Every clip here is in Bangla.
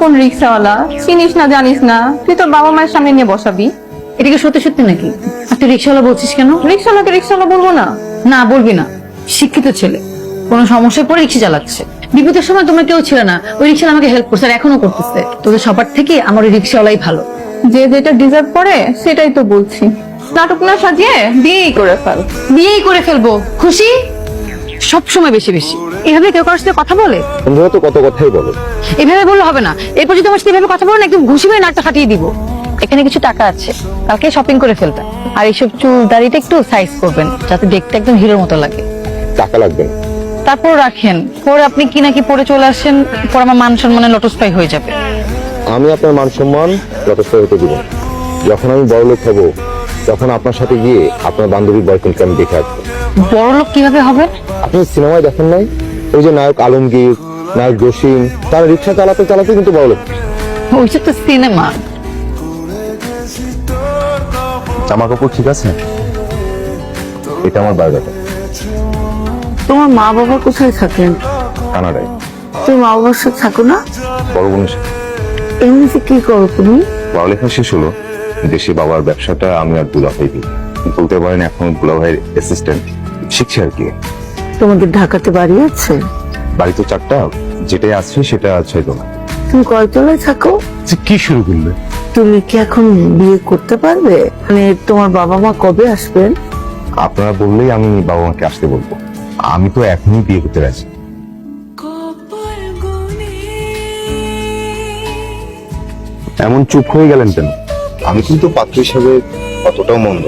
কোন রিক্সাওয়ালা, চিনিস না জানিস না, তুই তোর বাবা মায়ের সামনে নিয়ে বসাবি। এটা কি সত্যি সত্যি নাকি? আর তুই রিক্সাওয়ালা বলছিস কেন? রিক্সাওয়ালাকে রিক্সাওয়ালা বলবো না? না বলবি না, শিক্ষিত ছেলে, কোনো সমস্যায় পড়ে রিক্সা চালাচ্ছে। বিপদের সময় তোমরা কেউ ছিল না, ওই রিক্সা আমাকে হেল্প করছে, আর এখনো করতেছে। তোদের সবার থেকে আমার ওই রিক্সাওয়ালাই ভালো। যে যেটা ডিজার্ভ করে সেটাই তো বলছি। নাটক না সাজিয়ে বিয়েই করে ফেল। বিয়েই করে ফেলবো, খুশি? সব সময় বেশি বেশি এভাবে কেউ কারোর সাথে কথা বলে? বন্ধুরা তো কত কথাই বলো। এভাবে বললে হবে না, এরপর যদি আমার সাথে এভাবে কথা বলো না, একদম ঘুষি মেরে নাকটা ফাটিয়ে দিব। এখানে কিছু টাকা আছে, কালকে শপিং করে ফেলবেন। আর এইসব চুল দাড়িটা একটু সাইজ করবেন, যাতে দেখতে একদম হিরোর মতো লাগে। টাকা লাগবে না। তারপর রাখেন, পরে আপনি কি নাকি পরে চলে আসেন, পর আমার মান সম্মানে লটস্পাই হয়ে যাবে। আমি আপনার মান সম্মান যথেষ্ট হতে দিব। যখন আমি বড় লোক হবো তখন আপনার সাথে গিয়ে আপনার বান্ধবীর বয়ফ্রেন্ডকে আমি দেখে আসবো। বড় লোক কিভাবে হবে? আপনি সিনেমায় দেখেন নাই, ওই যে নায়ক আলমগীর, নায়ক জসিম, তারা রিক্সা চালাতে চালাতে কিন্তু বড় লোক। ওইসব তো সিনেমা। জামা কাপড় ঠিক আছে? এটা আমার বায়োডাটা। তোমার মা বাবা কোথায় থাকেন? কানাডায়। তুমি মা বাবার সাথে থাকো না? বড় বোনের সাথে। এমনিতে কি করো তুমি? পড়ালেখা শেষ হলো, দেশে বাবার ব্যবসাটা আমি আর দুলাভাই দিই। বলতে পারেন এখন দুলাভাইয়ের অ্যাসিস্ট্যান্ট শিখছি আর কি। তোমাদের ঢাকাতে বাড়ি আছে? বাড়ি তো 4টা, যেটাই আছে সেটা 6 তলা। তুমি কয়তলায় থাকো? কি শুরু করলে? তুমি কি এখন বিয়ে করতে পারবে? মানে তোমার বাবা মা কবে আসবেন? আপনারা বললেই আমি বাবা মাকে আসতে বলবো। আমি তো এখনই বিয়ে করতে রাজি। এমন চুপ হয়ে গেলেন কেন? আমি কিন্তু পাত্র হিসেবে অতটাও মন্দ।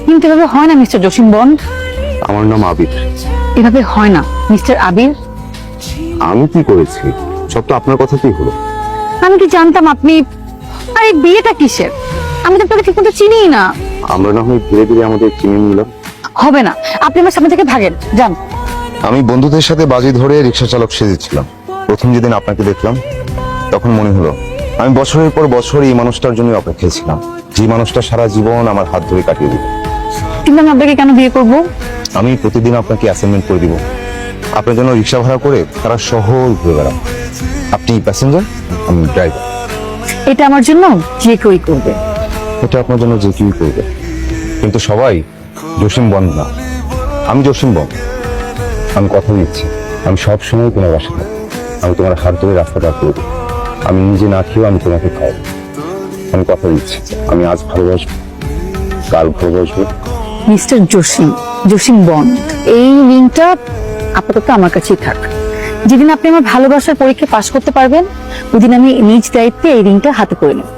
কিন্তু এভাবে হয় না মিস্টার জসিম বন্ড। আমার নাম আবির। এভাবে হয় না মিস্টার আবির। আমি কি করেছি? সব তো আপনার কথাতেই হলো। আমি কি জানতাম আপনি, আরে বিয়েটা কিসের? আমি তো আপনাকে ঠিক মতো চিনিই না। আমরা না হয় ধীরে ধীরে আমাদের চিনে নিলাম। হবে না, আপনি আমার সামনে থেকে ভাগেন, যান। আমি বন্ধুদের সাথে বাজি ধরে রিক্সা চালক সেজেছিলাম। প্রথম যেদিন আপনাকে দেখলাম তখন মনে হলো আমি বছরের পর বছর এই মানুষটার জন্য অপেক্ষায় ছিলাম, যে মানুষটা সারা জীবন আমার হাত ধরে কাটিয়ে দিল। কিন্তু আমি আপনাকে কেন বিয়ে করব? আমি প্রতিদিন আপনাকে অ্যাসাইনমেন্ট করে দিব, আপনার জন্য রিক্সা ভাড়া করে তারা শহর ঘুরে বেড়াম। আপনি প্যাসেঞ্জার, আমি ড্রাইভার। এটা আমার জন্য যে কেউই করবে। এটা আপনার জন্য যে কেউই করবে, কিন্তু সবাই জসিম বন্ড না। আমি জসিম বন্ড। আমি কথা দিচ্ছি, আমি সব সময় তোমার বাসা থাকবো। আমি তোমার হাত ধরে রাস্তা পার করে দেবো। আমি নিজে না খেয়েও আমি তোমাকে খাওয়াবো। আমি কথা দিচ্ছি, আমি আজ ভালোবাসবো, কাল ভালোবাসবো। মিস্টার জসিম, জসিম বন্ড, এই রিংটা আপাতত আমার কাছেই থাক। যেদিন আপনি আমার ভালোবাসার পরীক্ষা পাশ করতে পারবেন, ওইদিন আমি নিজ দায়িত্বে এই রিংটা হাতে করে নেব।